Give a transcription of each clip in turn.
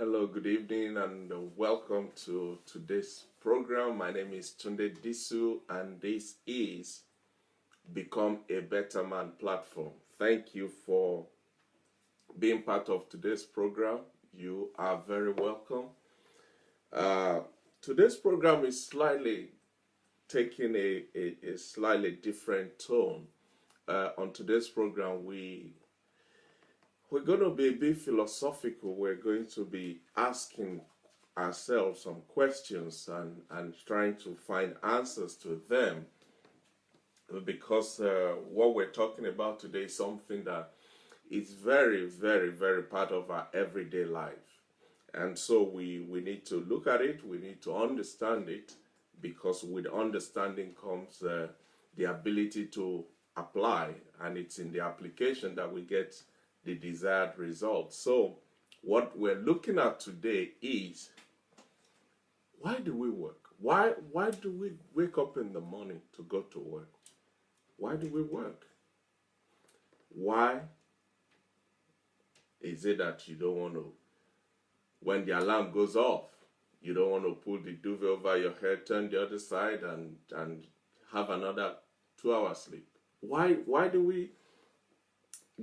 Hello, good evening, and welcome to today's program. My name is Tunde Disu, and this is Become a Better Man platform. Thank you for being part of today's program. You are very welcome. Uh, Today's program is slightly taking a slightly different tone. On today's program, we're going to be a bit philosophical. We're going to be asking ourselves some questions and trying to find answers to them because what we're talking about today is something that is very, very, very part of our everyday life. And so we need to look at it, we need to understand it, because with understanding comes the ability to apply, and it's in the application that we get the desired result. So, what we're looking at today is, why do we work? Why do we wake up in the morning to go to work? Why do we work? Why is it that you don't want to, when the alarm goes off, you don't want to pull the duvet over your head, turn the other side, and have another 2 hours sleep? Why do we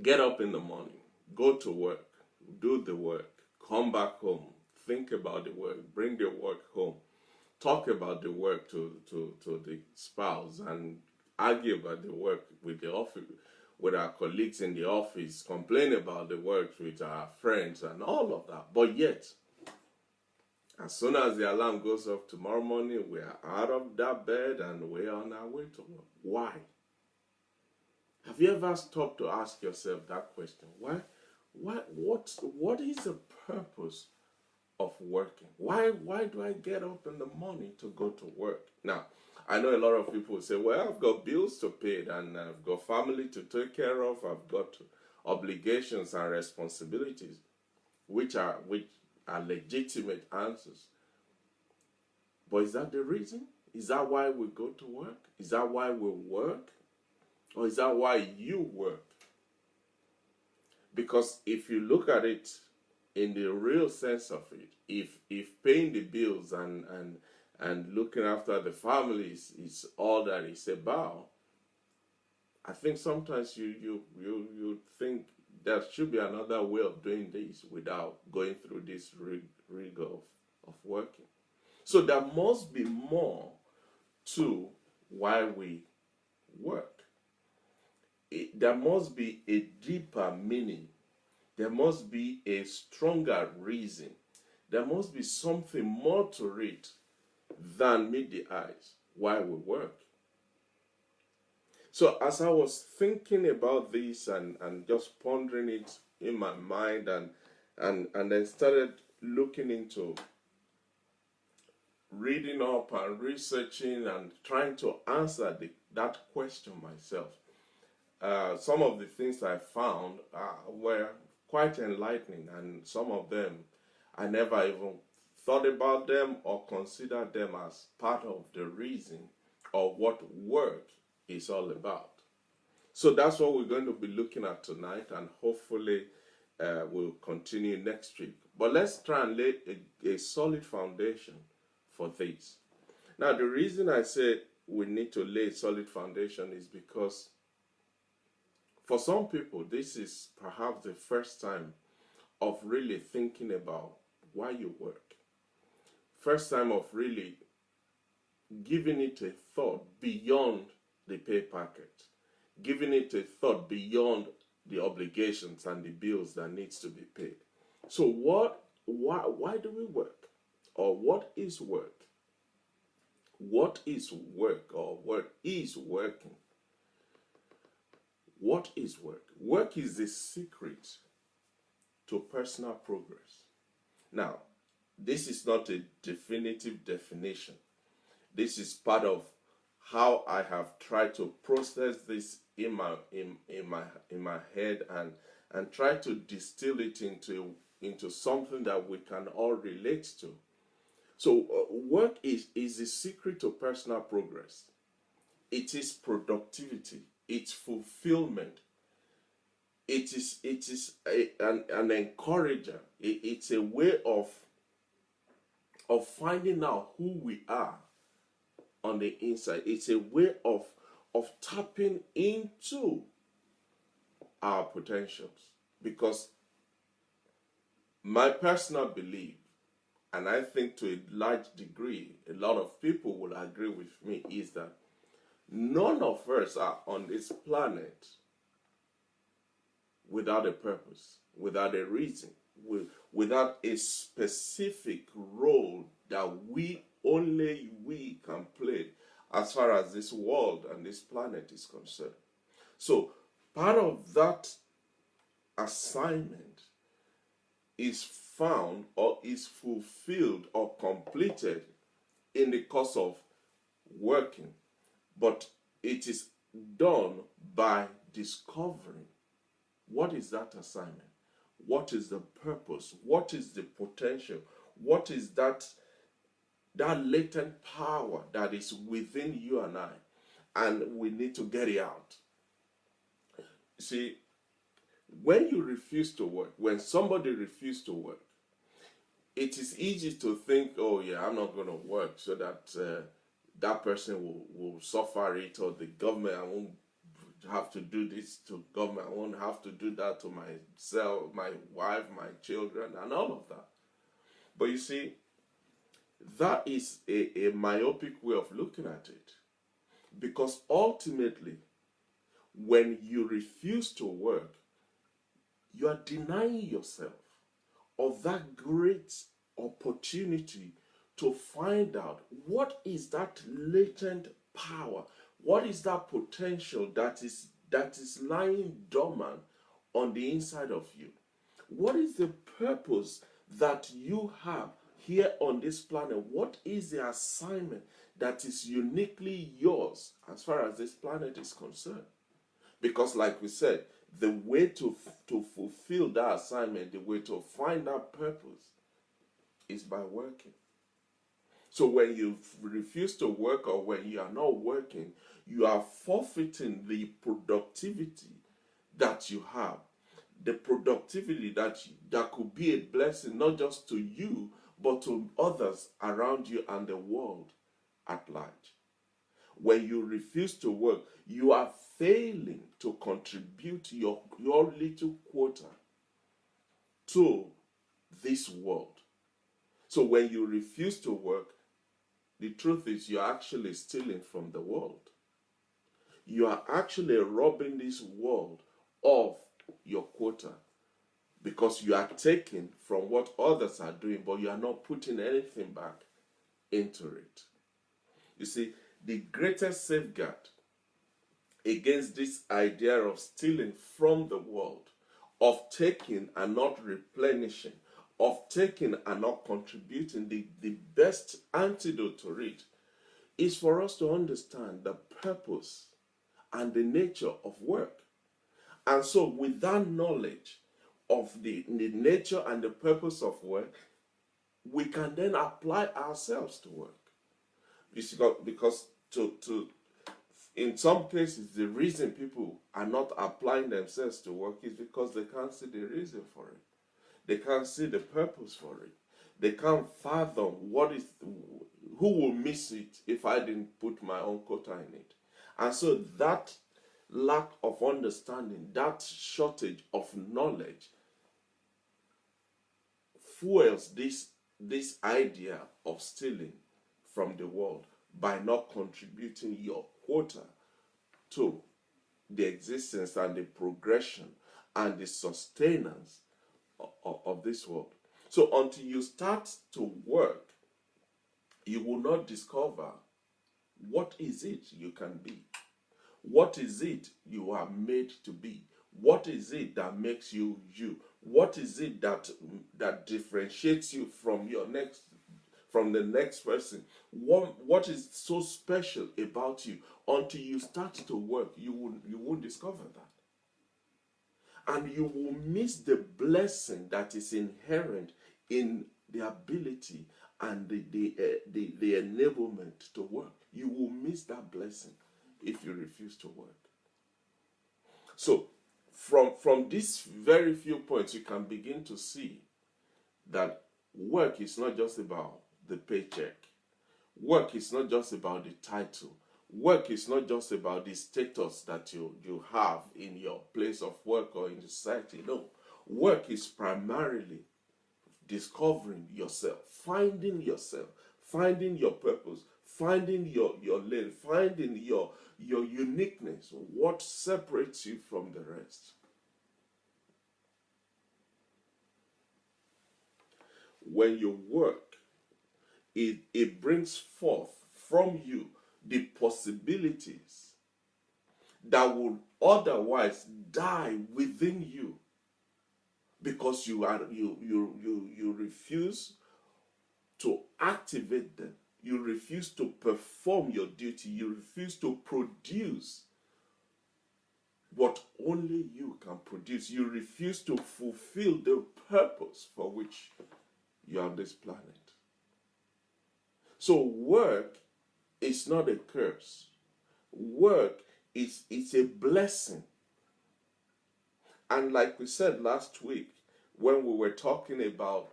get up in the morning, go to work, do the work, come back home, think about the work, bring the work home, talk about the work to the spouse, and argue about the work with the office, with our colleagues in the office, complain about the work with our friends and all of that? But yet, as soon as the alarm goes off tomorrow morning, we are out of that bed and we're on our way to work. Why? Have you ever stopped to ask yourself that question? What is the purpose of working? Why do I get up in the morning to go to work? Now, I know a lot of people say, well, I've got bills to pay, and I've got family to take care of, I've got obligations and responsibilities, which are legitimate answers. But is that the reason? Is that why we go to work? Is that why we work? Or is that why you work? Because if you look at it in the real sense of it, if paying the bills and looking after the families is all that it's about, I think sometimes you think there should be another way of doing this without going through this rigor of working. So there must be more to why we work. There must be a deeper meaning. There must be a stronger reason. There must be something more to it than meet the eyes why we work. So as I was thinking about this and just pondering it in my mind and then started looking into reading up and researching and trying to answer that question myself, some of the things I found were quite enlightening, and some of them I never even thought about them or considered them as part of the reason of what work is all about. So that's what we're going to be looking at tonight, and hopefully we'll continue next week. But let's try and lay a solid foundation for this. Now, the reason I say we need to lay a solid foundation is because for some people, this is perhaps the first time of really thinking about why you work. First time of really giving it a thought beyond the pay packet, giving it a thought beyond the obligations and the bills that needs to be paid. So why do we work? Or what is work? What is work, or what is working? What is work? Work is the secret to personal progress. Now, this is not a definitive definition. This is part of how I have tried to process this in my head and try to distill it into something that we can all relate to. So work is the secret to personal progress. It is productivity. It's fulfillment. an encourager. It's a way of finding out who we are on the inside. It's a way of tapping into our potentials. Because my personal belief, and I think to a large degree, a lot of people will agree with me, is that none of us are on this planet without a purpose, without a reason, without a specific role that only we can play as far as this world and this planet is concerned. So part of that assignment is found or is fulfilled or completed in the course of working, but it is done by discovering what is that assignment, what is the purpose, what is the potential, what is that latent power that is within you and I, and we need to get it out. See, when you refuse to work, when somebody refuses to work, it is easy to think, oh yeah, I'm not going to work so that that person will suffer it, or the government, I won't have to do this to government, I won't have to do that to myself, my wife, my children, and all of that. But you see, that is a myopic way of looking at it. Because ultimately, when you refuse to work, you are denying yourself of that great opportunity to find out what is that latent power, what is that potential that is lying dormant on the inside of you. What is the purpose that you have here on this planet? What is the assignment that is uniquely yours as far as this planet is concerned? Because like we said, the way to fulfill that assignment, the way to find that purpose is by working. So when you refuse to work, or when you are not working, you are forfeiting the productivity that you have. The productivity that could be a blessing not just to you, but to others around you and the world at large. When you refuse to work, you are failing to contribute your little quota to this world. So when you refuse to work, the truth is you're actually stealing from the world. You are actually robbing this world of your quota, because you are taking from what others are doing, but you are not putting anything back into it. You see, the greatest safeguard against this idea of stealing from the world, of taking and not replenishing, of taking and not contributing, the best antidote to it is for us to understand the purpose and the nature of work. And so with that knowledge of the nature and the purpose of work, we can then apply ourselves to work. Because in some cases, the reason people are not applying themselves to work is because they can't see the reason for it. They can't see the purpose for it. They can't fathom who will miss it if I didn't put my own quota in it. And so that lack of understanding, that shortage of knowledge fuels this idea of stealing from the world by not contributing your quota to the existence and the progression and the sustenance of this world. So until you start to work, you will not discover what is it you can be. What is it you are made to be? What is it that makes you you? What is it that differentiates you from the next person? What is so special about you? Until you start to work, you won't discover that. And you will miss the blessing that is inherent in the ability and the enablement to work. You will miss that blessing if you refuse to work. So, From these very few points, you can begin to see that work is not just about the paycheck. Work is not just about the title. Work is not just about the status that you have in your place of work or in the society. No. Work is primarily discovering yourself, finding your purpose, finding your lane, finding your uniqueness, what separates you from the rest. When you work, it brings forth from you the possibilities that would otherwise die within you, because you refuse to activate them. You refuse to perform your duty. You refuse to produce what only you can produce. You refuse to fulfill the purpose for which you are on this planet. So work is not a curse. Work is a blessing. And like we said last week, when we were talking about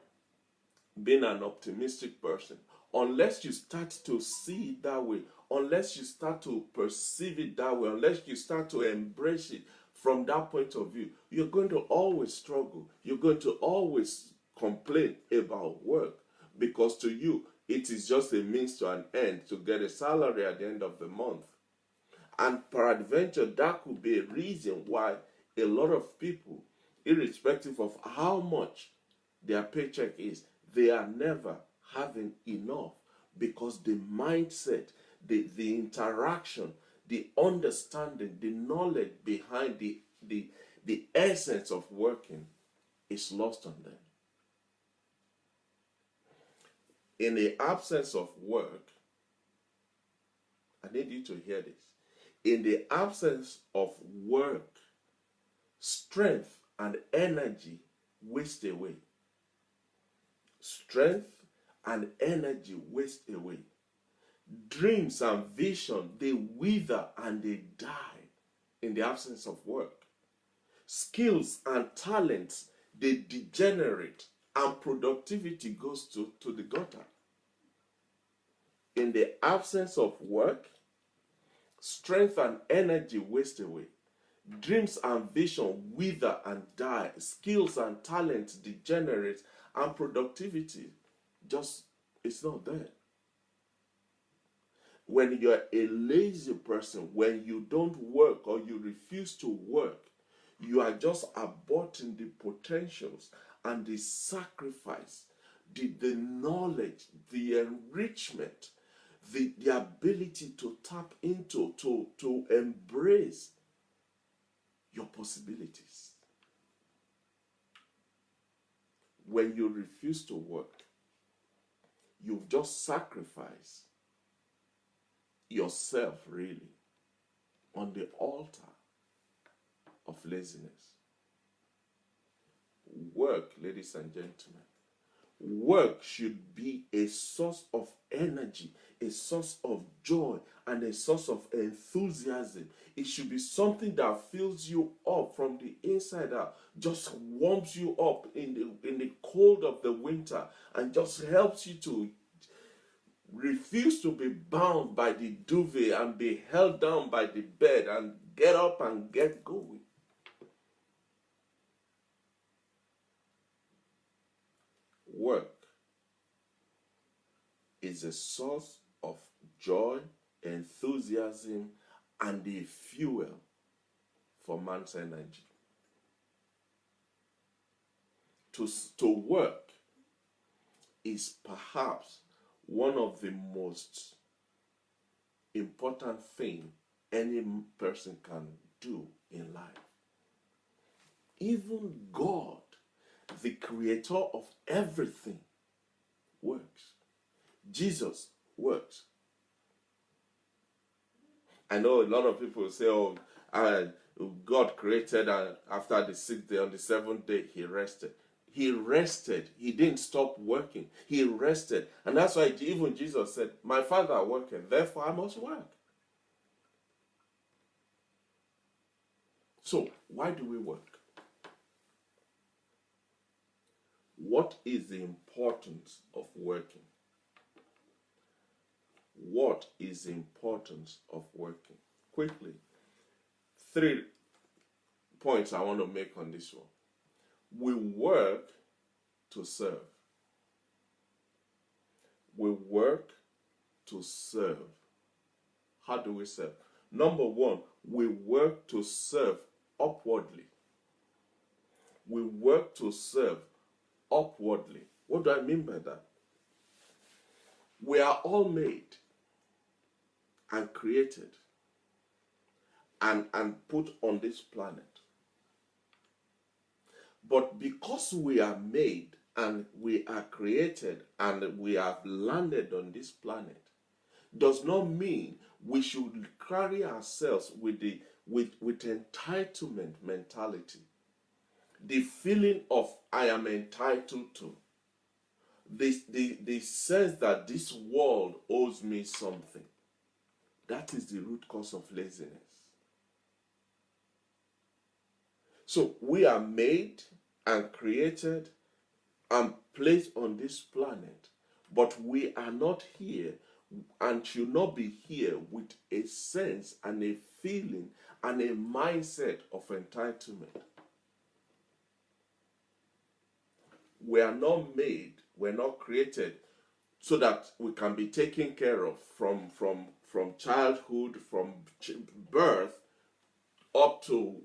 being an optimistic person, unless you start to see it that way, unless you start to perceive it that way, unless you start to embrace it from that point of view, you're going to always struggle. You're going to always complain about work, because to you, it is just a means to an end to get a salary at the end of the month. And peradventure, that could be a reason why a lot of people, irrespective of how much their paycheck is, they are never having enough, because the mindset, the interaction, the understanding, the knowledge behind the essence of working is lost on them. In the absence of work, I need you to hear this. In the absence of work, strength and energy waste away. Strength and energy waste away. Dreams and vision, they wither and they die in the absence of work. Skills and talents, they degenerate, and productivity goes to the gutter. In the absence of work, strength and energy waste away. Dreams and vision wither and die. Skills and talents degenerate, and productivity just is not there. When you're a lazy person, when you don't work or you refuse to work, you are just aborting the potentials and the sacrifice, the knowledge, the enrichment, the ability to tap into, to embrace your possibilities. When you refuse to work, you've just sacrificed yourself, really, on the altar of laziness. Work, ladies and gentlemen, work should be a source of energy, a source of joy, and a source of enthusiasm. It should be something that fills you up from the inside out, just warms you up in the cold of the winter, and just helps you to refuse to be bound by the duvet and be held down by the bed, and get up and get going. Work is a source of joy, enthusiasm, and the fuel for man's energy. To work is perhaps one of the most important things any person can do in life. Even God, the creator of everything, works. Jesus works. I know a lot of people say, oh, God created, and after the 6th day, on the 7th day, he rested. He rested. He didn't stop working. He rested. And that's why even Jesus said, my Father worketh, therefore I must work. So, why do we work? What is the importance of working? What is the importance of working? Quickly, 3 points I want to make on this one. We work to serve. We work to serve. How do we serve? Number one, we work to serve upwardly. We work to serve upwardly. What do I mean by that? We are all made and created and put on this planet. But because we are made and we are created and we have landed on this planet, does not mean we should carry ourselves with entitlement mentality. The feeling of I am entitled to. The sense that this world owes me something. That is the root cause of laziness. So we are made and created and placed on this planet, but we are not here and should not be here with a sense and a feeling and a mindset of entitlement. We are not made, we're not created so that we can be taken care of from childhood, from birth up to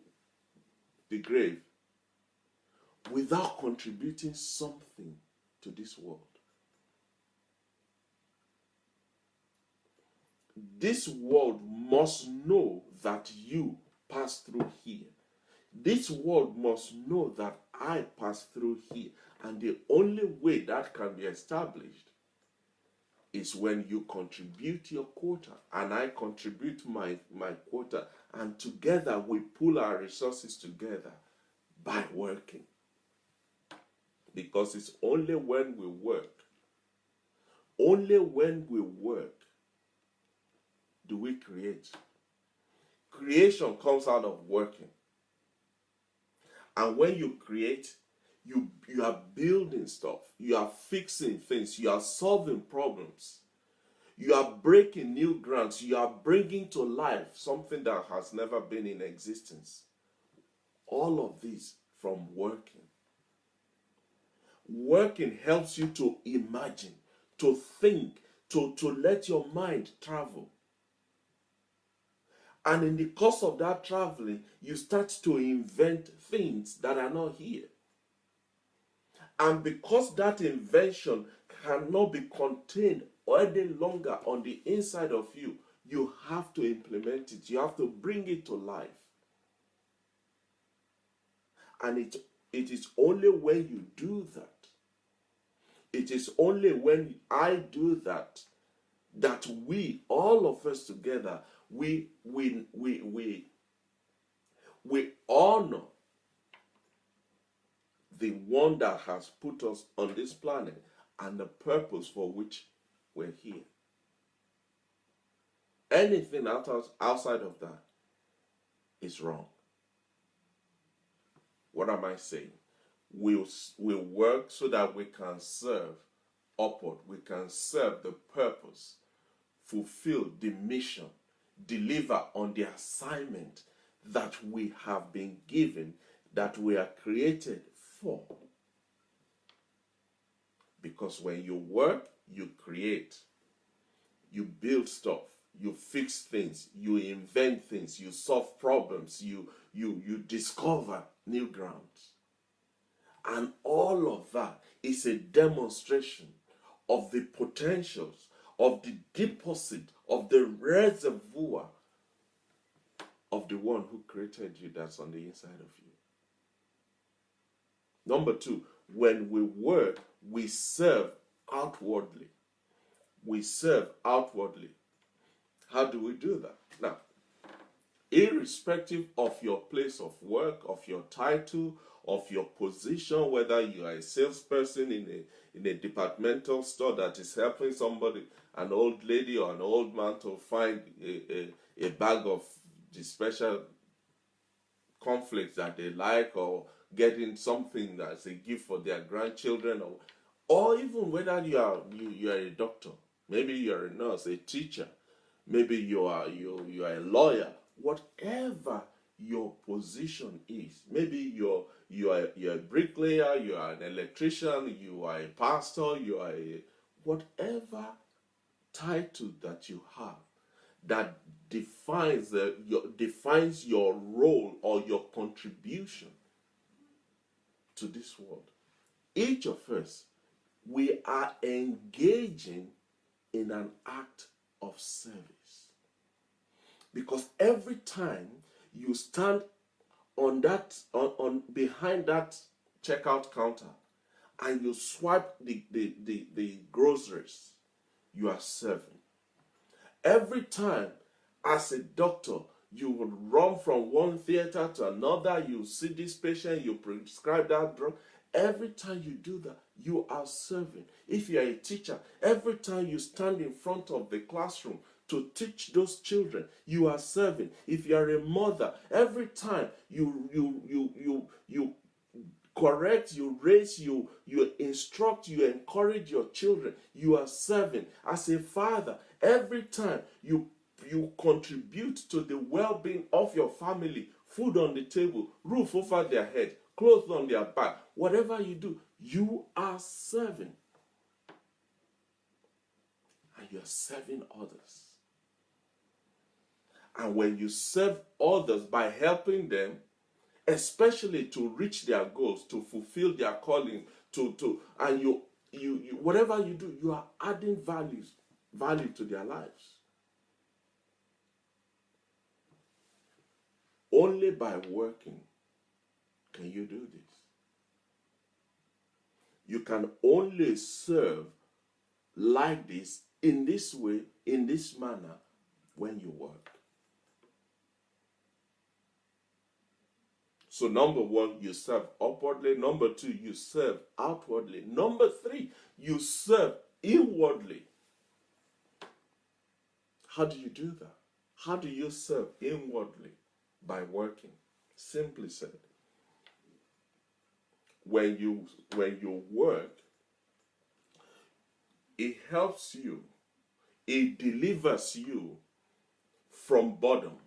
the grave without contributing something to this world. This world must know that you pass through here. This world must know that I pass through here. And the only way that can be established is when you contribute your quota and I contribute my quota, and together we pull our resources together by working. Because it's only when we work, do we create. Creation comes out of working. And when you create, you are building stuff, you are fixing things, you are solving problems, you are breaking new grounds, you are bringing to life something that has never been in existence. All of this from working. Working helps you to imagine, to think, to let your mind travel. And in the course of that traveling, you start to invent things that are not here. And because that invention cannot be contained any longer on the inside of you, you have to implement it. You have to bring it to life. And it is only when you do that, it is only when I do that, that we, all of us together, we honor the one that has put us on this planet and the purpose for which we're here. Anything outside of that is wrong. What am I saying? We'll work so that we can serve upward. We can serve the purpose, fulfill the mission, deliver on the assignment that we have been given, that we are created for. Because when you work, you create, you build stuff, you fix things, you invent things, you solve problems, you discover new grounds. And all of that is a demonstration of the potentials, of the deposit, of the reservoir of the one who created you that's on the inside of you. Number 2, when we work, we serve outwardly. We serve outwardly. How do we do that? Now, irrespective of your place of work, of your title, of your position, whether you are a salesperson in a departmental store that is helping somebody, an old lady or an old man, to find a bag of the special conflicts that they like, or getting something that's a gift for their grandchildren, or even whether you are a doctor, maybe you're a nurse, a teacher, maybe you are a lawyer, whatever your position is. Maybe you're a bricklayer, you are an electrician, you are a pastor, you are a whatever title that you have that defines your role or your contribution to this world. Each of us, we are engaging in an act of service. Because every time you stand on that on behind that checkout counter and you swipe the groceries, you are serving. Every time, as a doctor, you will run from one theater to another, you see this patient, you prescribe that drug. Every time you do that, you are serving. If you are a teacher, every time you stand in front of the classroom to teach those children, you are serving. If you are a mother, every time you correct, you raise, you instruct, you encourage your children, you are serving. As a father, every time you contribute to the well-being of your family, food on the table, roof over their head, clothes on their back, whatever you do, you are serving. And you are serving others. And when you serve others by helping them, especially to reach their goals, to fulfill their calling, and you whatever you do, you are adding value to their lives. Only by working can you do this. You can only serve like this, in this way, in this manner, when you work. So number one, you serve upwardly. Number two, you serve outwardly. Number three, you serve inwardly. How do you do that? How do you serve inwardly? By working. Simply said, when you work, it helps you, it delivers you from boredom.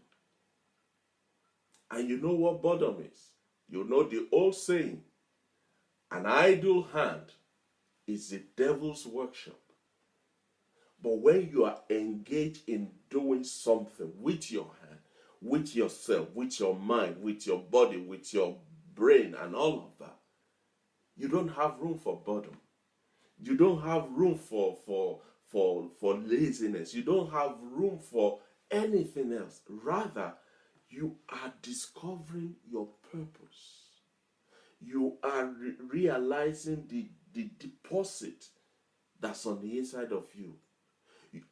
And you know what boredom is? You know the old saying, an idle hand is the devil's workshop. But when you are engaged in doing something with your hand, with yourself, with your mind, with your body, with your brain, and all of that, you don't have room for boredom. You don't have room for laziness. You don't have room for anything else. Rather, you are discovering your purpose. You are realizing the deposit that's on the inside of you.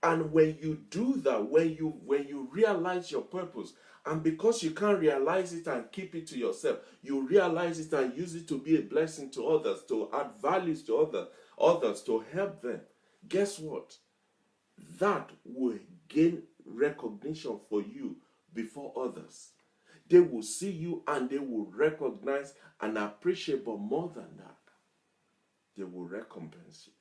And when you do that, when you realize your purpose, and because you can't realize it and keep it to yourself, you realize it and use it to be a blessing to others, to add values to others, to help them. Guess what? That will gain recognition for you before others. They will see you and they will recognize and appreciate, but more than that, they will recompense you.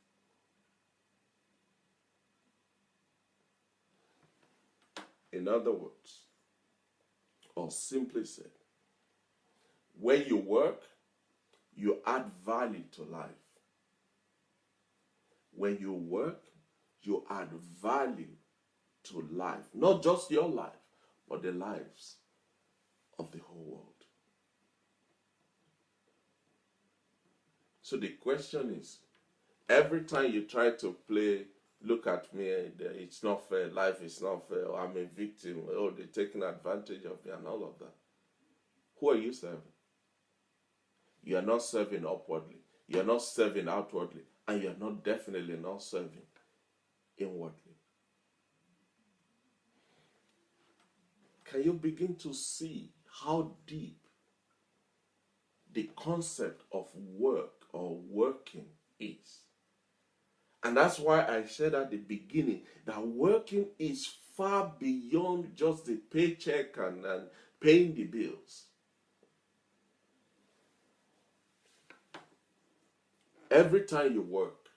In other words, or simply said, when you work, you add value to life. When you work, you add value to life. Not just your life, but the lives of the whole world. So the question is, every time you try to play, look at me, it's not fair, life is not fair, or I'm a victim, or they're taking advantage of me, and all of that, who are you serving? You are not serving upwardly, you are not serving outwardly, and you are not definitely not serving inwardly. Can you begin to see how deep the concept of work or working is? And that's why I said at the beginning that working is far beyond just the paycheck and paying the bills. Every time you work,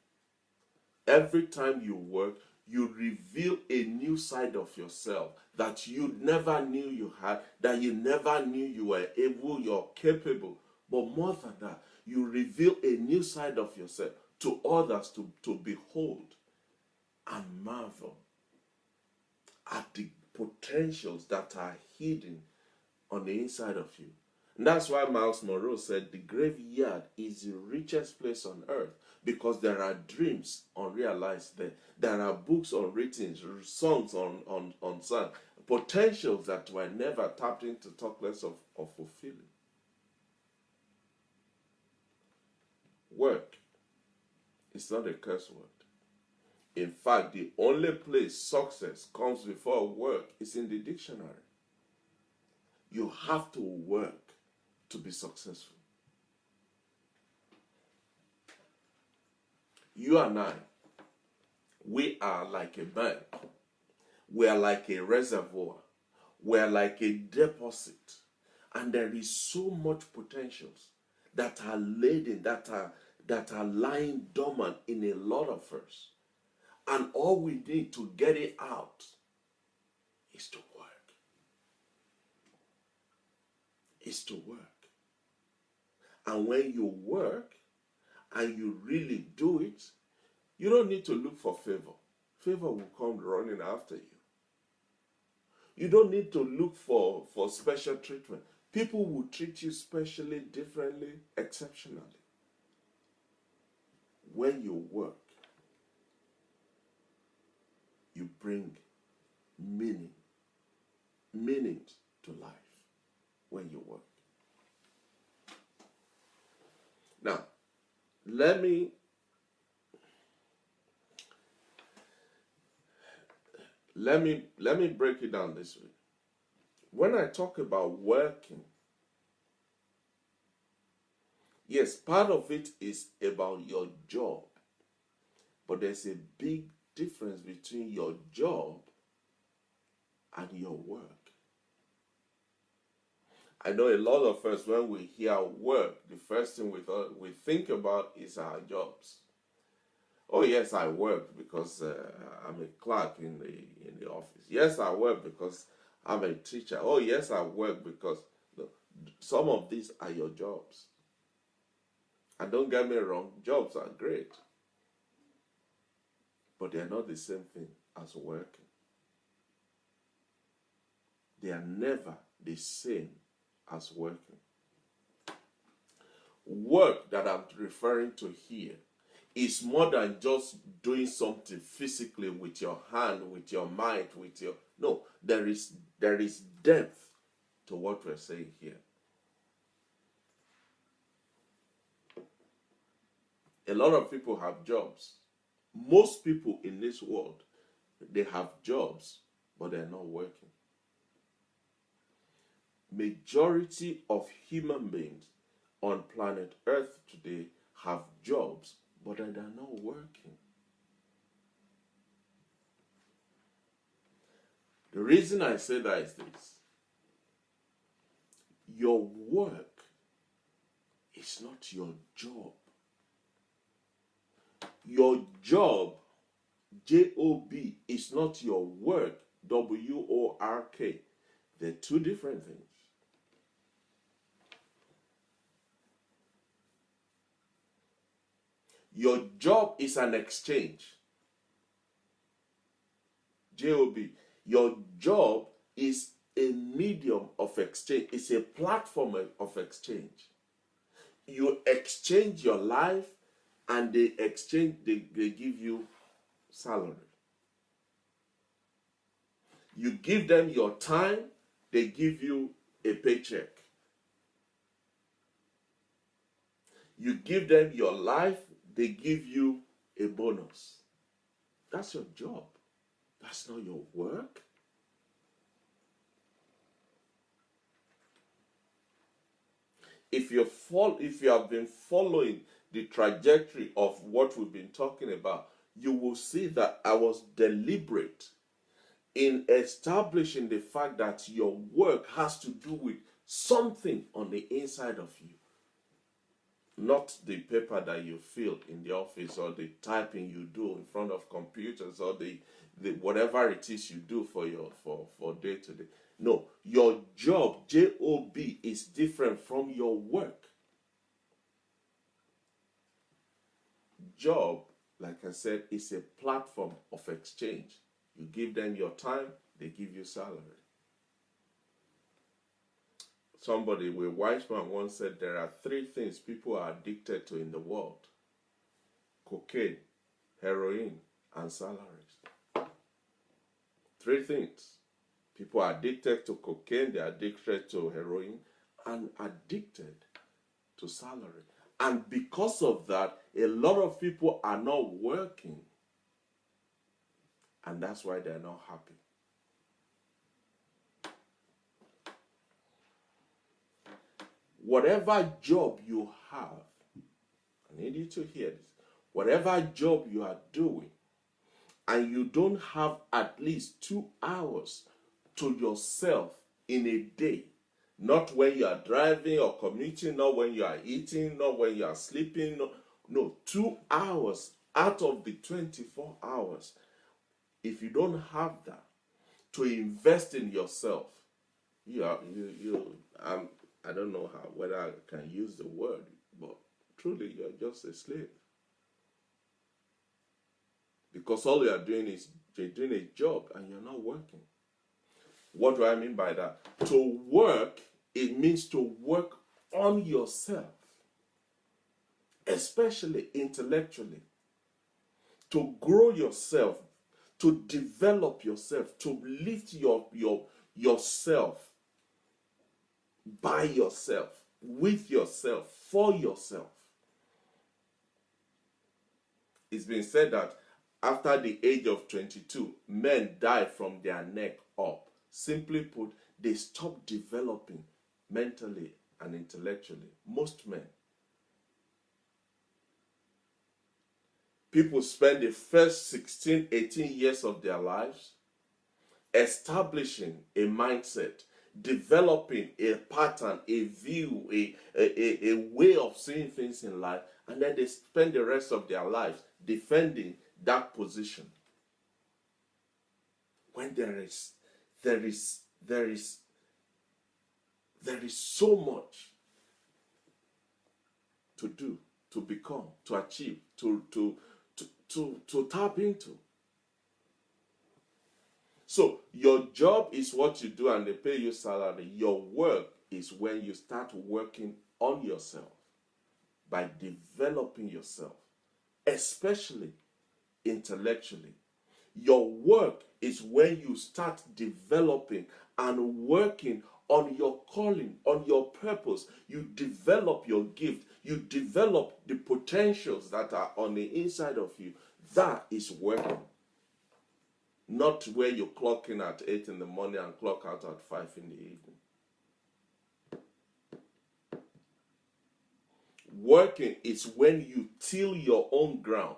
every time you work, you reveal a new side of yourself that you never knew you had, that you never knew you were able, you're capable. But more than that, you reveal a new side of yourself to others to behold and marvel at the potentials that are hidden on the inside of you. And that's why Miles Monroe said the graveyard is the richest place on earth, because there are dreams unrealized there. There are books unwritten, songs unsung, potentials that were never tapped into, talk less of fulfilling. Work is not a curse word. In fact, the only place success comes before work is in the dictionary. You have to work to be successful. You and I, we are like a bank. We are like a reservoir. We are like a deposit. And there is so much potentials that are laden, that are lying dormant in a lot of us. And all we need to get it out is to work. Is to work. And when you work and you really do it, you don't need to look for favor. Favor will come running after you. You don't need to look for special treatment. People will treat you specially, differently, exceptionally. When you work, you bring meaning to life when you work. Now, let me break it down this way. When I talk about working, yes, part of it is about your job, but there's a big difference between your job and your work. I know a lot of us, when we hear work, the first thing we think about is our jobs. Oh yes, I work because I'm a clerk in the office. Yes, I work because I'm a teacher. Oh yes, I work because some of these are your jobs. And don't get me wrong, jobs are great, but they're not the same thing as working. They are never the same as working. Work that I'm referring to here is more than just doing something physically with your hand, with your mind, no, there is depth to what we're saying here. A lot of people have jobs. Most people in this world, they have jobs, but they're not working. Majority of human beings on planet Earth today have jobs, but they're not working. The reason I say that is this. Your work is not your job. Your job, J-O-B, is not your work, W-O-R-K. They're two different things. Your job is an exchange. J-O-B. Your job is a medium of exchange. It's a platform of exchange. You exchange your life, and they give you salary. You give them your time, they give you a paycheck. You give them your life, they give you a bonus. That's your job. That's not your work. If you have been following the trajectory of what we've been talking about, you will see that I was deliberate in establishing the fact that your work has to do with something on the inside of you. not the paper that you fill in the office or the typing you do in front of computers or the whatever it is you do for your for day to day. No, your job, job, is different from your work. Job, like I said, is a platform of exchange. You give them your time, they give you salary. Somebody, a wise man once said, there are three things people are addicted to in the world: cocaine, heroin, and salaries. Three things. People are addicted to cocaine, they're addicted to heroin, and addicted to salary. And because of that, a lot of people are not working. And that's why they're not happy. Whatever job you have, I need you to hear this. Whatever job you are doing, and you don't have at least 2 hours to yourself in a day, not when you are driving or commuting, not when you are eating, not when you are sleeping, no, 2 hours out of the 24 hours. If you don't have that to invest in yourself, I don't know whether I can use the word, but truly you're just a slave. Because all you are doing is you're doing a job and you're not working. What do I mean by that? To work, it means to work on yourself, especially intellectually, to grow yourself, to develop yourself, to lift yourself by yourself, with yourself, for yourself. It's been said that after the age of 22, men die from their neck up. Simply put, they stop developing mentally and intellectually. Most men. People spend the first 16, 18 years of their lives establishing a mindset, developing a pattern, a view, a way of seeing things in life, and then they spend the rest of their lives defending that position. When there is so much to do, to become, to achieve, to tap into. So your job is what you do and they pay you salary. Your work is when you start working on yourself by developing yourself, especially intellectually. Your work is when you start developing and working on your calling, on your purpose. You develop your gift. You develop the potentials that are on the inside of you. That is working. Not where you clock in at 8 in the morning and clock out at 5 in the evening. Working is when you till your own ground,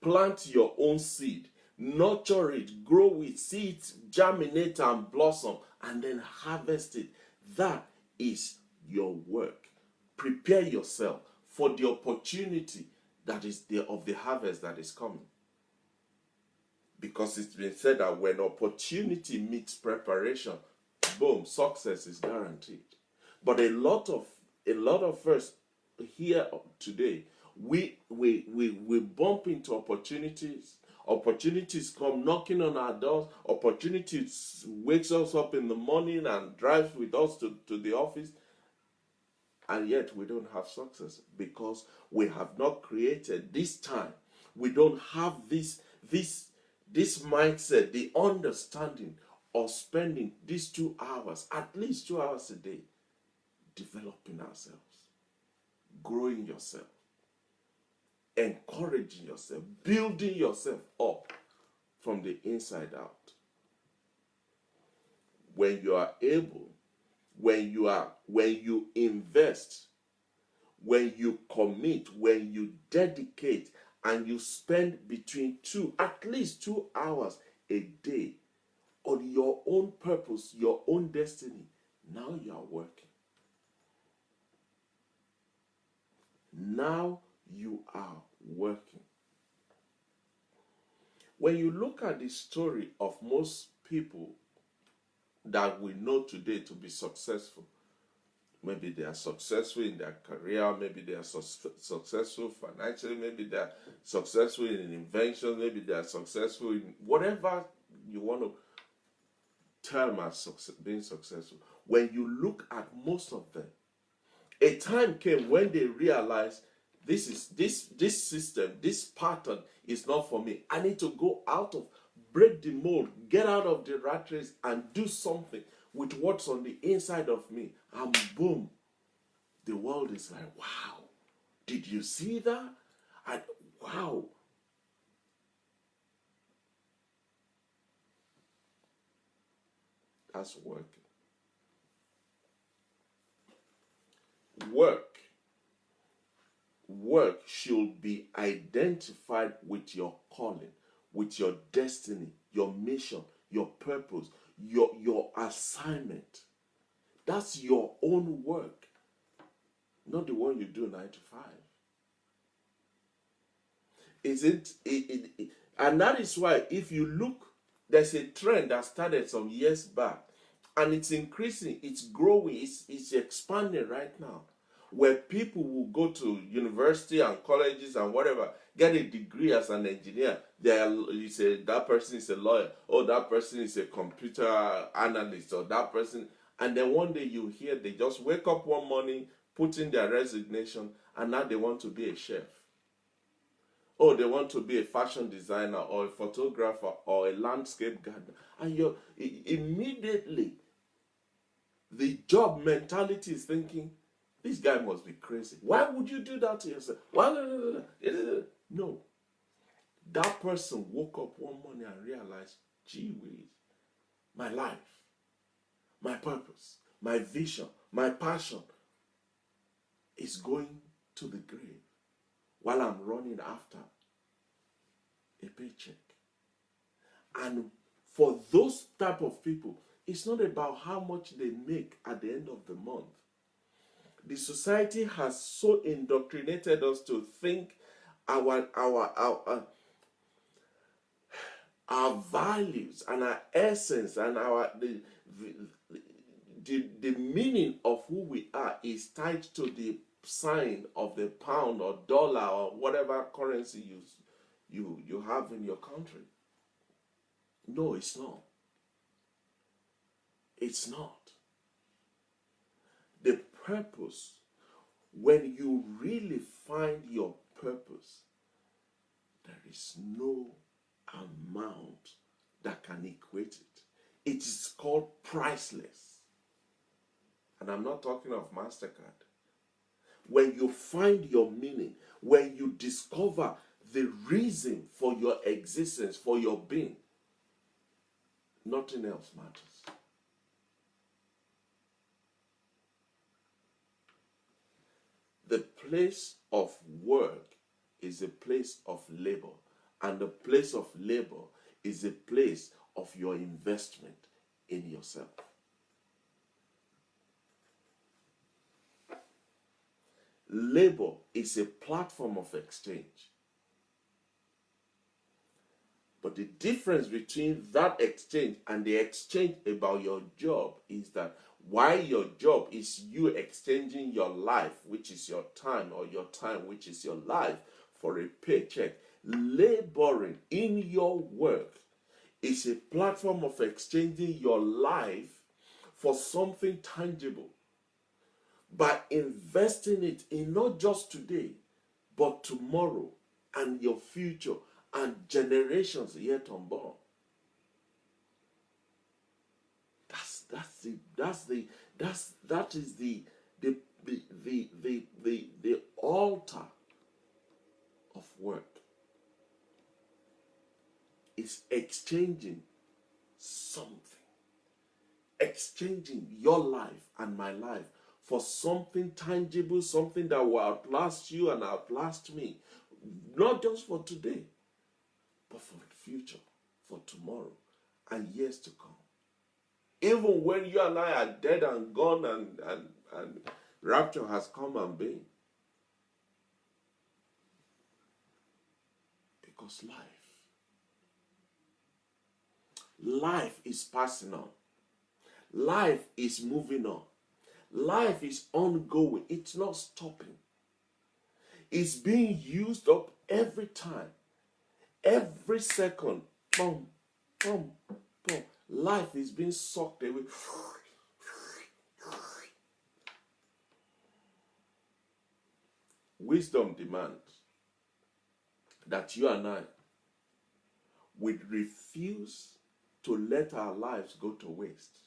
plant your own seed, nurture it, grow it, see it germinate and blossom, and then harvest it. That is your work. Prepare yourself for the opportunity that is of the harvest that is coming. Because it's been said that when opportunity meets preparation, boom, success is guaranteed. But a lot of us here today, we bump into opportunities. Opportunities come knocking on our doors. Opportunities wakes us up in the morning and drives with us to the office. And yet we don't have success because we have not created this time. We don't have this mindset, the understanding of spending these 2 hours, at least 2 hours a day, developing ourselves, growing yourself, encouraging yourself, building yourself up from the inside out. When you are able, when you invest, when you commit, when you dedicate, and you spend at least 2 hours a day on your own purpose, your own destiny, now you are working. Now you are working. When you look at the story of most people that we know today to be successful, maybe they are successful in their career, maybe they are successful financially, maybe they are successful in inventions, maybe they are successful in whatever you want to term as being successful. When you look at most of them, a time came when they realized this system, this pattern is not for me. I need to go out of, break the mold, get out of the rat race and do something with what's on the inside of me. And boom, the world is like, wow, did you see that? And wow. That's working. Work should be identified with your calling, with your destiny, your mission, your purpose, your assignment. That's your own work, not the one you do 9 to 5. Isn't it? And that is why, if you look, there's a trend that started some years back, and it's increasing, it's growing, it's expanding right now, where people will go to university and colleges and whatever, get a degree as an engineer. You say that person is a lawyer, or that person is a computer analyst, or that person, and then one day you hear they just wake up one morning, put in their resignation, and now they want to be a chef. Oh, they want to be a fashion designer or a photographer or a landscape gardener. And you're immediately, the job mentality is thinking, this guy must be crazy. Why would you do that to yourself? Why? No. That person woke up one morning and realized, gee whiz, my life, my purpose, my vision, my passion is going to the grave while I'm running after a paycheck. And for those type of people, it's not about how much they make at the end of the month. The society has so indoctrinated us to think our values and our essence and the meaning of who we are is tied to the sign of the pound or dollar or whatever currency you have in your country. No, it's not. It's not. The purpose, when you really find your purpose, there is no amount that can equate it. It is called priceless. And I'm not talking of MasterCard. When you find your meaning, when you discover the reason for your existence, for your being, nothing else matters. The place of work is a place of labor, and the place of labor is a place of your investment in yourself. Labor is a platform of exchange. But the difference between that exchange and the exchange about your job is that while your job is you exchanging your life, which is your time, or your time, which is your life, for a paycheck, laboring in your work is a platform of exchanging your life for something tangible, by investing it in not just today, but tomorrow and your future and generations yet unborn. That is the altar of work. It's exchanging something, exchanging your life and my life for something tangible, something that will outlast you and outlast me, not just for today, but for the future, for tomorrow, and years to come. Even when you and I are dead and gone and rapture has come and been, Because life is passing on. Life is moving on. Life is ongoing. It's not stopping. It's being used up every time, every second. Boom, boom, boom. Life is being sucked away. Wisdom demands that you and I would refuse to let our lives go to waste.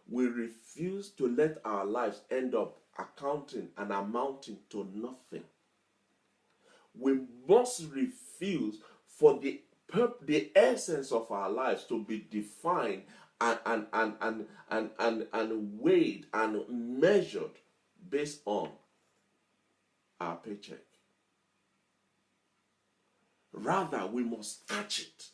We refuse to let our lives end up accounting and amounting to nothing. We must refuse for the essence of our lives to be defined and weighed and measured based on our paycheck. Rather, we mst catch it.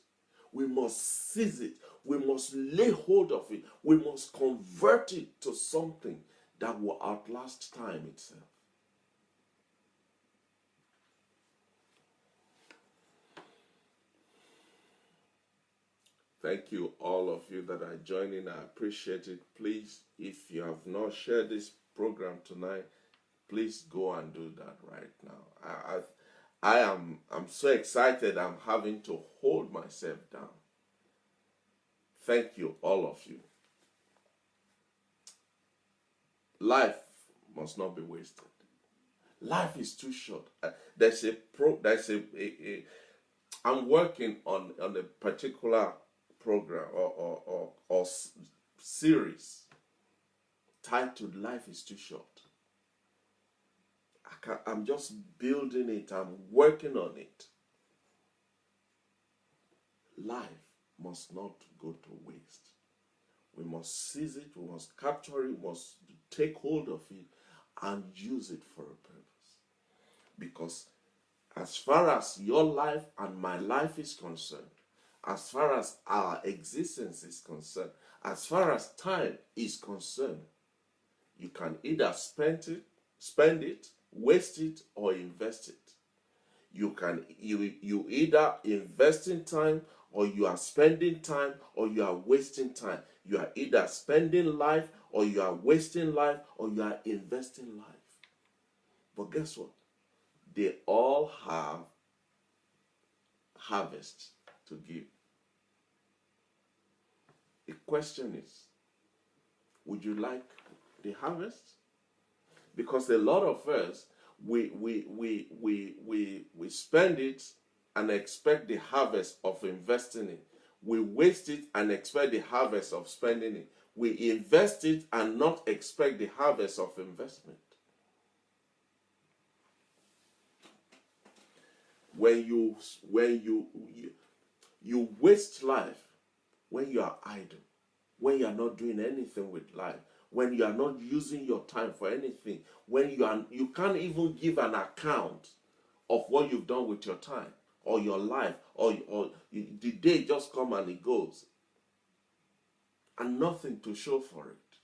We must seize it. We must lay hold of it. We must convert it to something that will outlast time itself. Thank you, all of you that are joining. I appreciate it. Please, if you have not shared this program tonight, please go and do that right now. I'm so excited. I'm having to hold myself down. Thank you, all of you. Life must not be wasted. Life is too short. I'm working on a particular program or series titled "Life is Too Short." I'm just building it. I'm working on it. Life must not go to waste. We must seize it. We must capture it. We must take hold of it and use it for a purpose. Because as far as your life and my life is concerned, as far as our existence is concerned, as far as time is concerned, you can either spend it, waste it, or invest it. You either invest in time, or you are spending time, or you are wasting time. You are either spending life, or you are wasting life, or you are investing life. But guess what? They all have harvest to give. The question is, would you like the harvest? Because a lot of us, we spend it and expect the harvest of investing it. We waste it and expect the harvest of spending it. We invest it and not expect the harvest of investment. When you waste life, when you are idle, when you are not doing anything with life, when you are not using your time for anything, when you can't even give an account of what you've done with your time or your life, or the day just come and it goes, and nothing to show for it.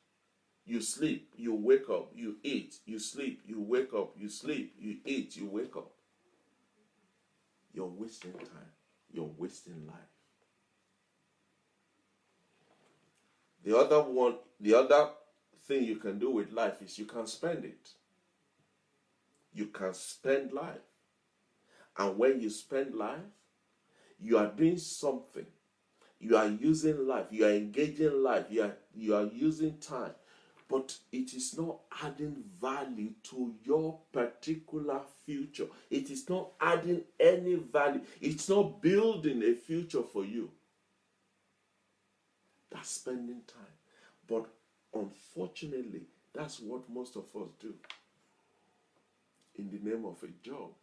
You sleep, you wake up, you eat, you sleep, you wake up, you sleep, you eat, you wake up. You're wasting time. You're wasting life. The other thing you can do with life is you can spend it. You can spend life. And when you spend life, you are doing something. You are using life. You are engaging life. You are using time. But it is not adding value to your particular future. It is not adding any value. It's not building a future for you. That's spending time. But unfortunately, that's what most of us do. In the name of a job,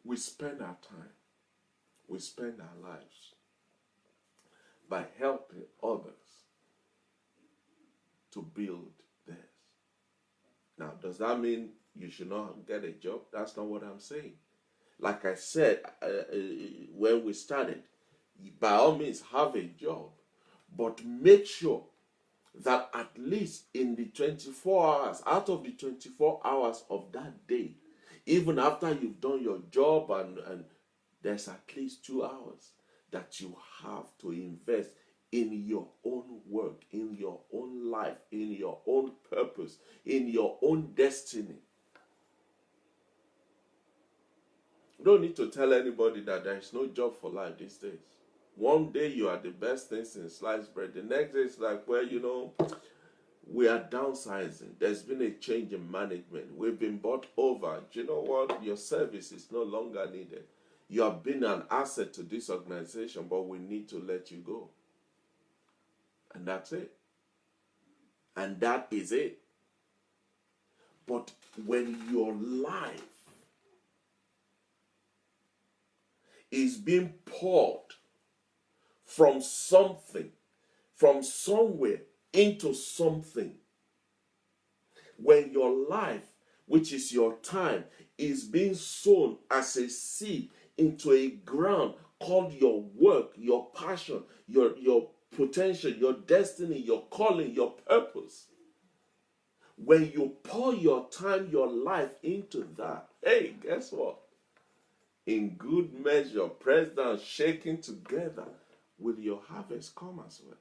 we spend our time, we spend our lives by helping others to build theirs. Now, does that mean you should not get a job? That's not what I'm saying. Like I said when we started, by all means have a job, but make sure that at least in the 24 hours, out of the 24 hours of that day, Even after you've done your job, and there's at least 2 hours that you have to invest in your own work, in your own life, in your own purpose, in your own destiny. You don't need to tell anybody that there is no job for life these days. One day you are the best things in sliced bread. The next day it's like, well, we are downsizing. There's been a change in management. We've been bought over. Do you know what? Your service is no longer needed. You have been an asset to this organization, but we need to let you go. And that's it. And that is it. But when your life is being poured from something, from somewhere into something, when your life, which is your time, is being sown as a seed into a ground called your work, your passion, your potential, your destiny, your calling, your purpose. When you pour your time, your life into that, hey, guess what? In good measure, pressed down, shaken together, will your harvest come as well?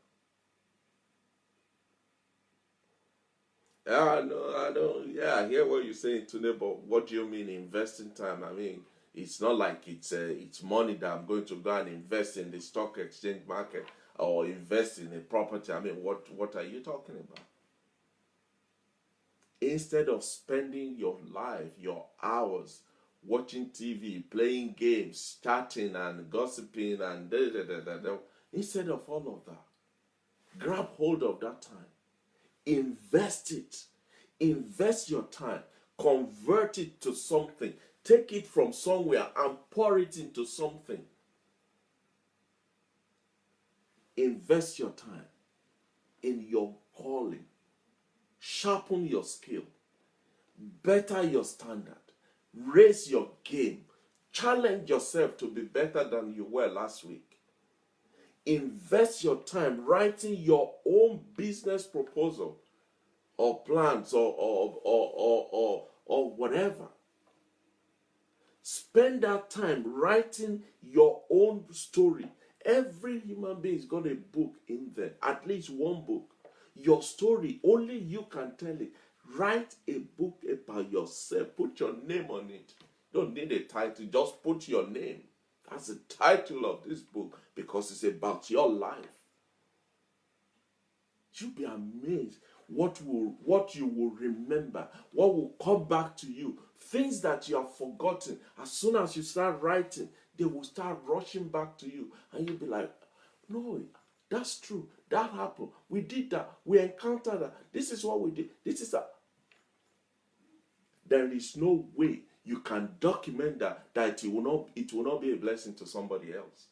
I know. Yeah, I hear what you're saying today, but what do you mean investing time? I mean, it's not like it's money that I'm going to go and invest in the stock exchange market or invest in a property. I mean, what are you talking about? Instead of spending your life, your hours, watching TV, playing games, chatting and gossiping and instead of all of that, grab hold of that time. Invest it. Invest your time. Convert it to something. Take it from somewhere and pour it into something. Invest your time in your calling. Sharpen your skill. Better your standard. Raise your game. Challenge yourself to be better than you were last week. Invest your time writing your own business proposal or plans or whatever. Spend that time writing your own story. Every human being's got a book in there, at least one book. Your story, only you can tell it. Write a book about yourself. Put your name on it. Don't need a title, just put your name. That's the title of this book because it's about your life. You'll be amazed what you will remember, what will come back to you. Things that you have forgotten, as soon as you start writing, they will start rushing back to you. And you'll be like, no, that's true. That happened. We did that. We encountered that. This is what we did. This is that. There is no way you can document that it will not be a blessing to somebody else.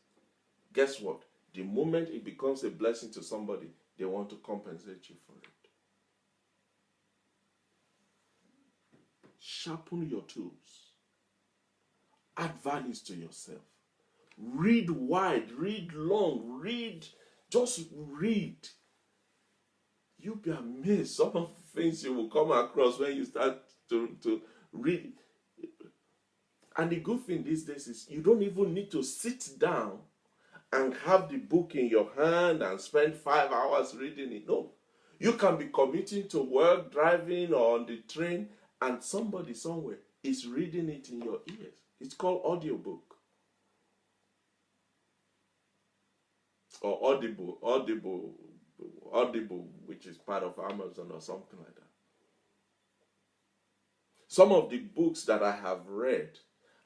Guess what? The moment it becomes a blessing to somebody, they want to compensate you for it. Sharpen your tools. Add values to yourself. Read wide, read long, just read. You'll be amazed some of the things you will come across when you start to read. And the good thing these days is you don't even need to sit down and have the book in your hand and spend 5 hours reading it. No. You can be commuting to work, driving, or on the train, and somebody somewhere is reading it in your ears. It's called audiobook. Or Audible, which is part of Amazon or something like that. Some of the books that I have read,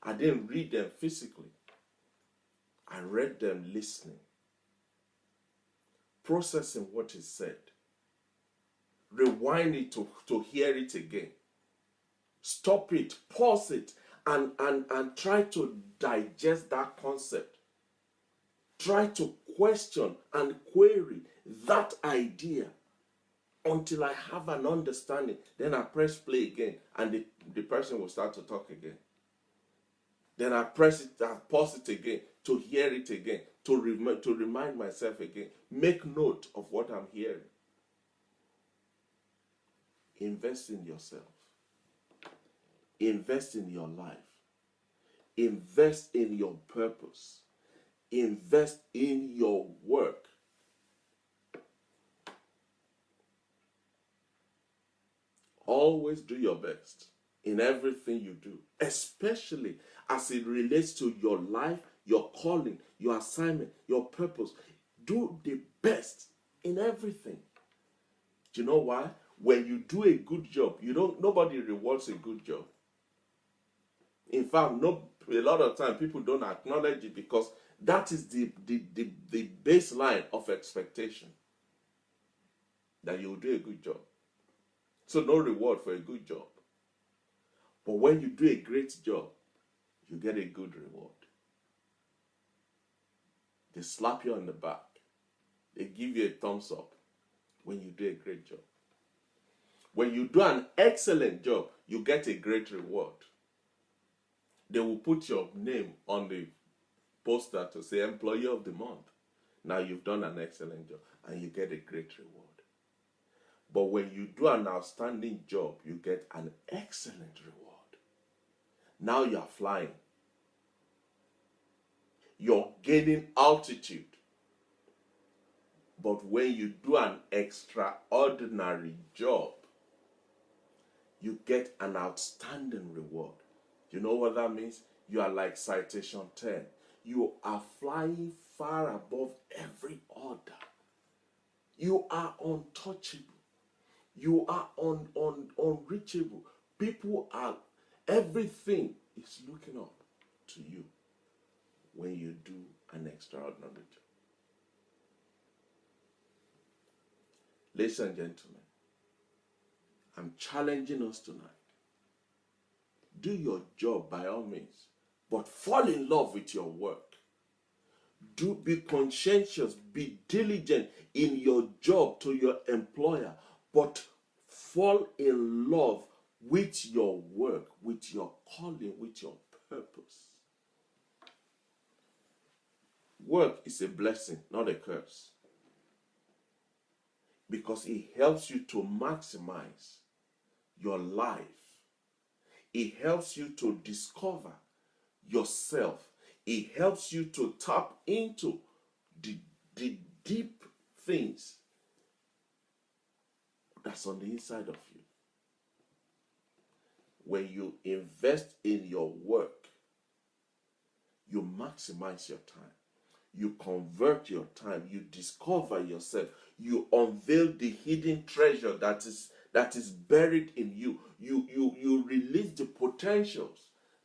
I didn't read them physically. I read them listening, processing what is said, rewind it to hear it again, stop it, pause it, and try to digest that concept. Try to question and query that idea until I have an understanding. Then I press play again, and the person will start to talk again. Then I press it, I pause it again to hear it again, to remind myself again. Make note of what I'm hearing. Invest in yourself. Invest in your life. Invest in your purpose. Invest in your work. Always do your best in everything you do, especially as it relates to your life, your calling, your assignment, your purpose. Do the best in everything. Do you know why? When you do a good job, nobody rewards a good job. In fact, a lot of time people don't acknowledge it because that is the baseline of expectation, that you will do a good job. So no reward for a good job. But when you do a great job, you get a good reward. They slap you on the back. They give you a thumbs up when you do a great job. When you do an excellent job, you get a great reward. They will put your name on the poster to say Employee of the Month. Now you've done an excellent job and you get a great reward. But when you do an outstanding job, you get an excellent reward. Now you are flying. You're gaining altitude. But when you do an extraordinary job, you get an outstanding reward. You know what that means? You are like citation 10. You are flying far above every other. You are untouchable. You are unreachable. Everything is looking up to you when you do an extraordinary job. Ladies and gentlemen, I'm challenging us tonight. Do your job by all means, but fall in love with your work. Be conscientious, be diligent in your job to your employer, but fall in love with your work, with your calling, with your purpose. Work is a blessing, not a curse, because it helps you to maximize your life. It helps you to discover yourself. It helps you to tap into the deep things that's on the inside of you. When you invest in your work, you maximize your time. You convert your time. You discover yourself. You unveil the hidden treasure that is buried in you. You release the potentials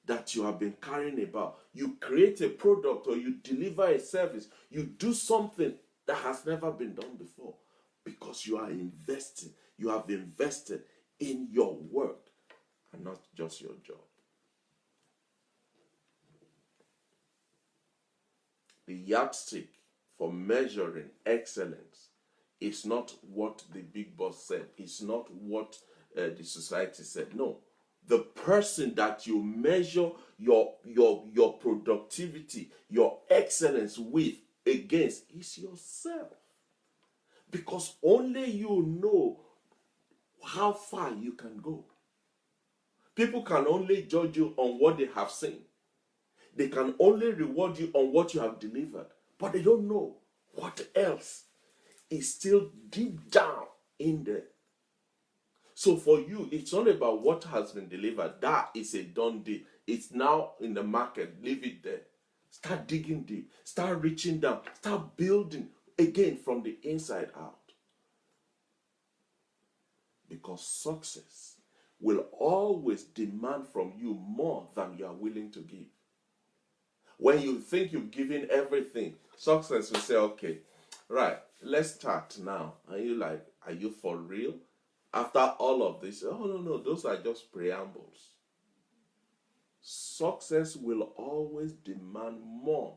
that you have been carrying about. You create a product or you deliver a service. You do something that has never been done before because you are investing. You have invested in your work and not just your job. The yardstick for measuring excellence is not what the big boss said. It's not what the society said. No. The person that you measure your productivity, your excellence with against is yourself. Because only you know how far you can go. People can only judge you on what they have seen. They can only reward you on what you have delivered. But they don't know what else is still deep down in there. So for you, it's not about what has been delivered. That is a done deal. It's now in the market. Leave it there. Start digging deep. Start reaching down. Start building again from the inside out. Because success will always demand from you more than you are willing to give. When you think you've given everything, success will say, okay, right, let's start now. And you're like, are you for real? After all of this, oh, no, those are just preambles. Success will always demand more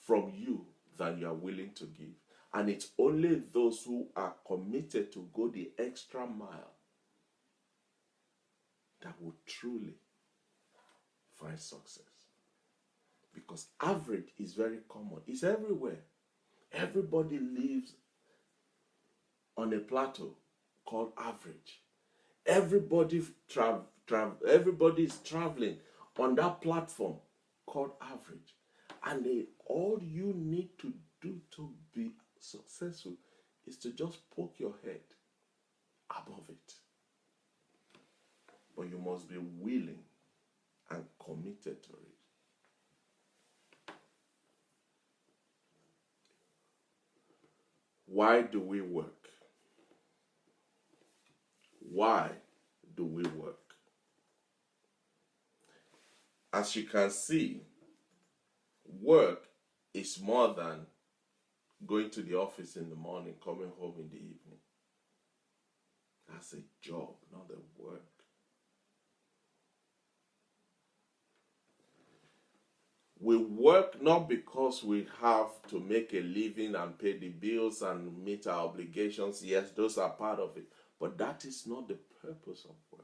from you than you are willing to give. And it's only those who are committed to go the extra mile that will truly find success. Because average is very common. It's everywhere. Everybody lives on a plateau called average. Everybody Everybody is traveling on that platform called average. And all you need to do to be successful is to just poke your head above it. But you must be willing and committed to it. Why do we work? Why do we work? As you can see, work is more than going to the office in the morning, coming home in the evening. That's a job, not a work. We work not because we have to make a living and pay the bills and meet our obligations. Yes, those are part of it. But that is not the purpose of work.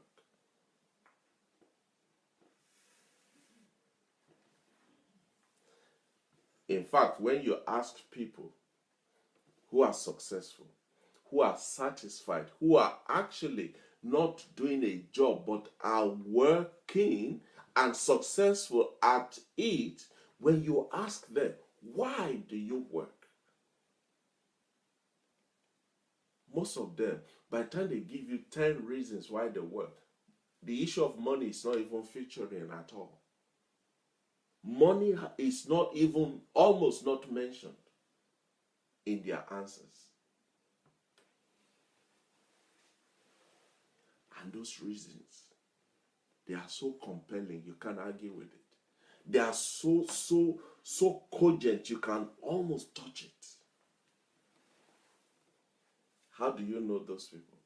In fact, when you ask people who are successful, who are satisfied, who are actually not doing a job but are working and successful at it, when you ask them, why do you work? Most of them, by the time they give you 10 reasons why they work, the issue of money is not even featuring at all. Money is not even, almost not mentioned in their answers. And those reasons, they are so compelling, you can't argue with it. They are so cogent, you can almost touch it. How do you know those people?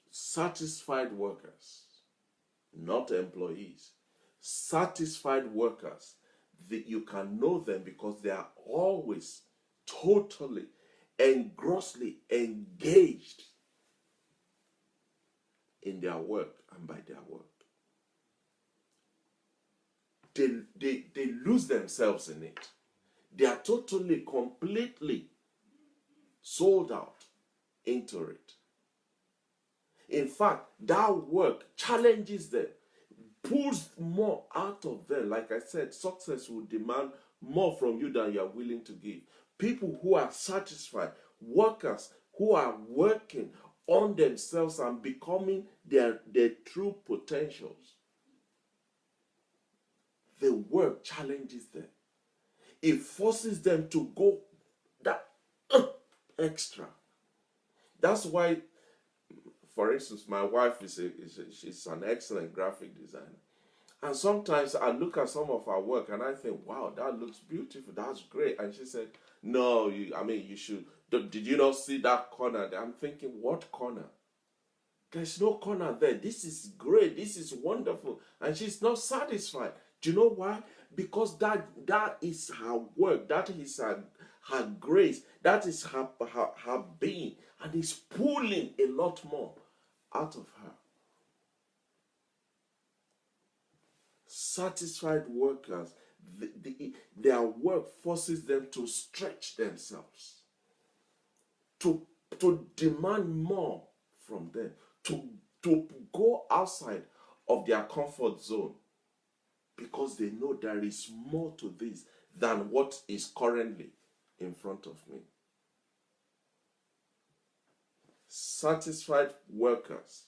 Satisfied workers, not employees. Satisfied workers, you can know them because they are always totally and grossly engaged in their work and by their work. They lose themselves in it. They are totally, completely sold out into it. In fact, that work challenges them, pulls more out of them. Like I said, success will demand more from you than you are willing to give. People who are satisfied, workers who are working on themselves and becoming their true potentials. The work challenges them. It forces them to go that extra. That's why, for instance, my wife she's an excellent graphic designer. And sometimes I look at some of her work and I think, wow, that looks beautiful. That's great. And she said, no, you should. Did you not see that corner? I'm thinking, what corner? There's no corner there. This is great. This is wonderful. And she's not satisfied. Do you know why? Because that is her work. That is her grace. That is her being. And it's pulling a lot more out of her. Satisfied workers, their work forces them to stretch themselves, to demand more from them, to go outside of their comfort zone, because they know there is more to this than what is currently in front of me. Satisfied workers,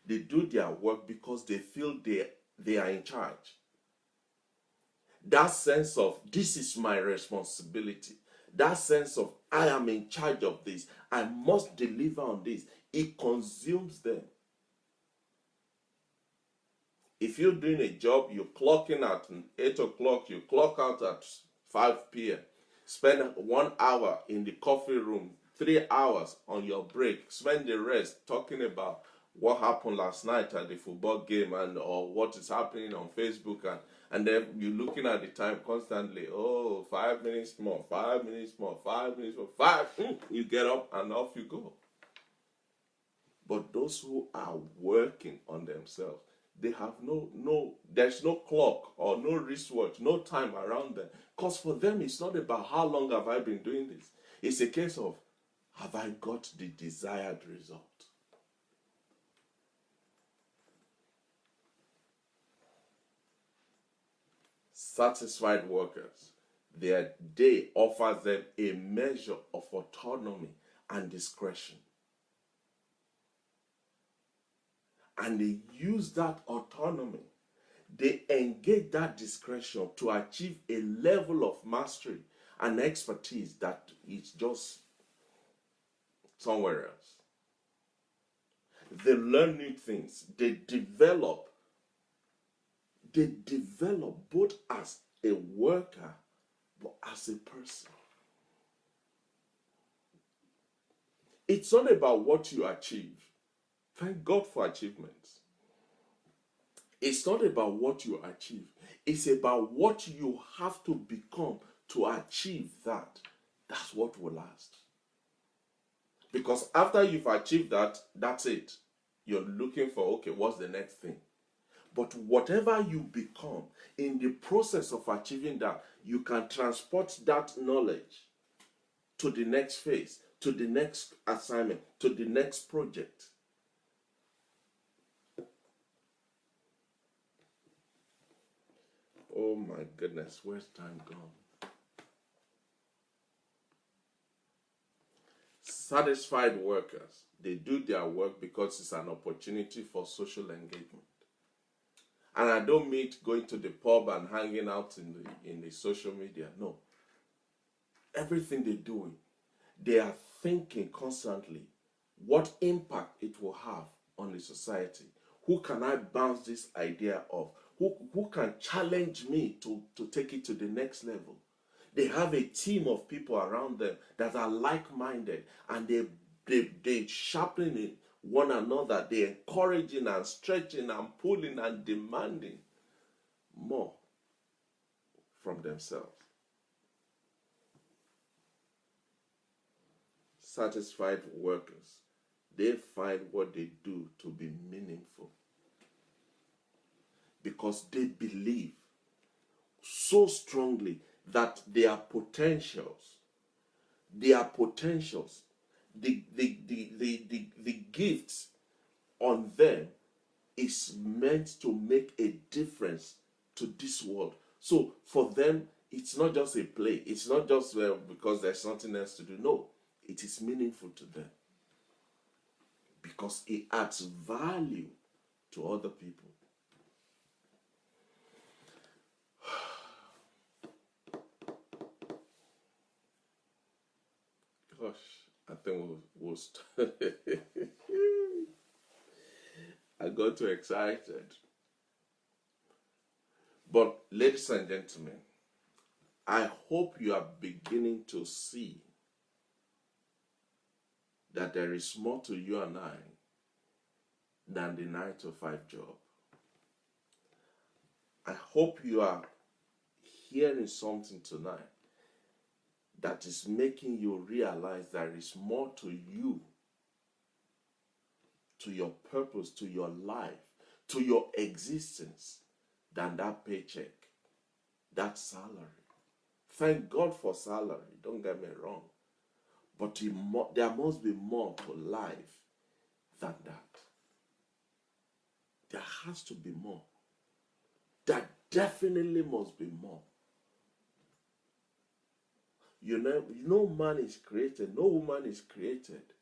they do their work because they feel they are in charge. That sense of, this is my responsibility. That sense of, I am in charge of this. I must deliver on this. It consumes them. If you're doing a job, you clock in at 8 o'clock, you clock out at 5 p.m. Spend 1 hour in the coffee room, 3 hours on your break. Spend the rest talking about what happened last night at the football game or what is happening on Facebook, and then you're looking at the time constantly. Oh, 5 minutes more, 5 minutes more, 5 minutes more, 5. You get up and off you go. But those who are working on themselves, they have there's no clock or no wristwatch, no time around them. Because for them, it's not about how long have I been doing this. It's a case of, have I got the desired result? satisfied workers, they offer them a measure of autonomy and discretion. And they use that autonomy, they engage that discretion to achieve a level of mastery and expertise that is just somewhere else. They learn new things. They develop both as a worker but as a person. It's not about what you achieve. Thank God for achievements. It's not about what you achieve. It's about what you have to become to achieve that. That's what will last. Because after you've achieved that, that's it. You're looking for, okay, what's the next thing? But whatever you become, in the process of achieving that, you can transport that knowledge to the next phase, to the next assignment, to the next project. Oh my goodness, where's time gone? Satisfied workers, they do their work because it's an opportunity for social engagement. And I don't mean going to the pub and hanging out in the social media. No. Everything they're doing, they are thinking constantly what impact it will have on the society. Who can I bounce this idea off? Who can challenge me to take it to the next level? They have a team of people around them that are like-minded, and they sharpening one another. They're encouraging and stretching and pulling and demanding more from themselves. Satisfied workers, they find what they do to be meaningful because they believe so strongly that their potentials, the gifts on them is meant to make a difference to this world. So for them, it's not just a play. It's not just because there's nothing else to do. No, it is meaningful to them because it adds value to other people. Gosh, I think we'll I got too excited. But ladies and gentlemen, I hope you are beginning to see that there is more to you and I than the 9-to-5 job. I hope you are hearing something tonight that is making you realize there is more to you, to your purpose, to your life, to your existence than that paycheck, that salary. Thank God for salary, don't get me wrong. But there must be more to life than that. There has to be more. There definitely must be more. No man is created, no woman is created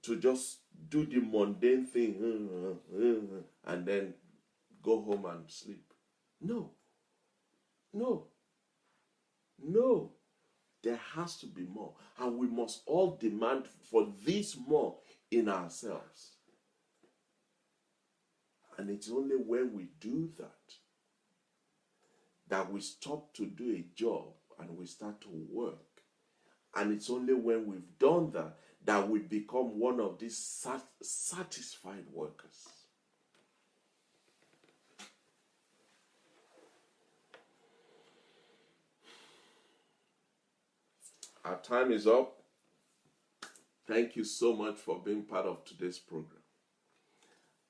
to just do the mundane thing and then go home and sleep. No. There has to be more. And we must all demand for this more in ourselves. And it's only when we do that we stop to do a job and we start to work. And it's only when we've done that we become one of these satisfied workers. Our time is up. Thank you so much for being part of today's program.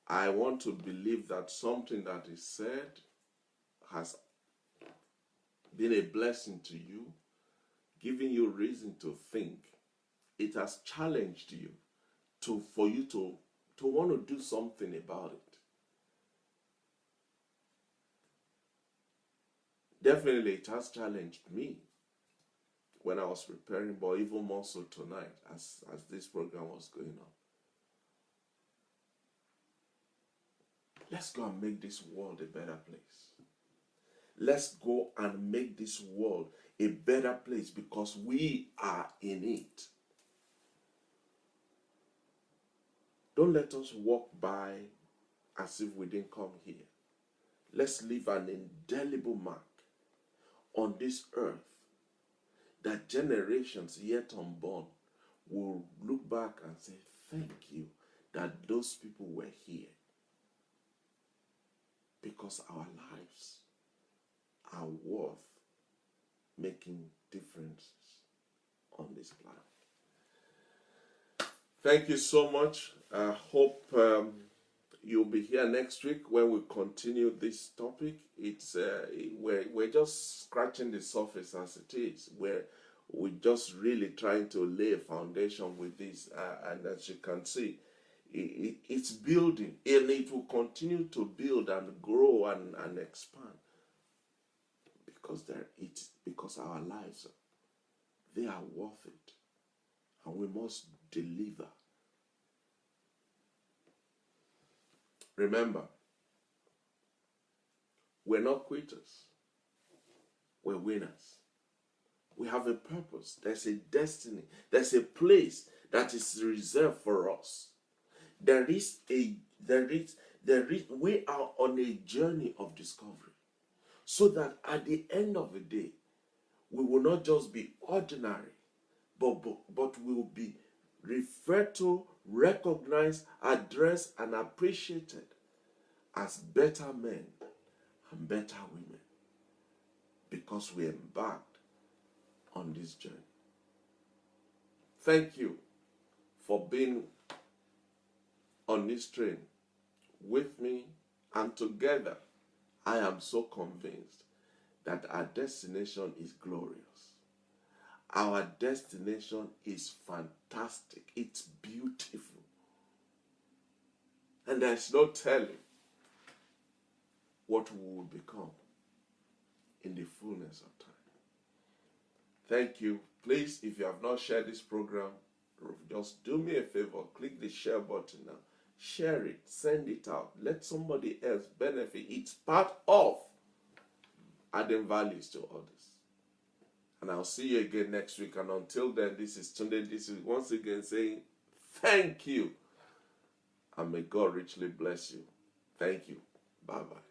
I want to believe that something that is said has been a blessing to you, giving you reason to think. It has challenged you for you to want to do something about it. Definitely, it has challenged me when I was preparing, but even more so tonight as this program was going on. Let's go and make this world a better place. Let's go and make this world a better place because we are in it. Don't let us walk by as if we didn't come here. Let's leave an indelible mark on this earth that generations yet unborn will look back and say, thank you that those people were here. Because our lives are worth making differences on this planet. Thank you so much. I hope you'll be here next week when we continue this topic. It's we're just scratching the surface as it is. We're just really trying to lay a foundation with this, and as you can see, it's building, and it will continue to build and grow and expand because our lives, they are worth it, and we must deliver. Remember, we're not quitters, we're winners. We have a purpose, there's a destiny, there's a place that is reserved for us. We are on a journey of discovery, so that at the end of the day, we will not just be ordinary, but we will be referred to, recognized, addressed, and appreciated as better men and better women, because we embarked on this journey. Thank you for being on this train with me, and together I am so convinced that our destination is glorious. Our destination is fantastic. It's beautiful. And there's no telling what we will become in the fullness of time. Thank you. Please, if you have not shared this program, just do me a favor. Click the share button now. Share it. Send it out. Let somebody else benefit. It's part of adding values to others. And I'll see you again next week. And until then, this is Tunde. This is once again saying thank you. And may God richly bless you. Thank you. Bye-bye.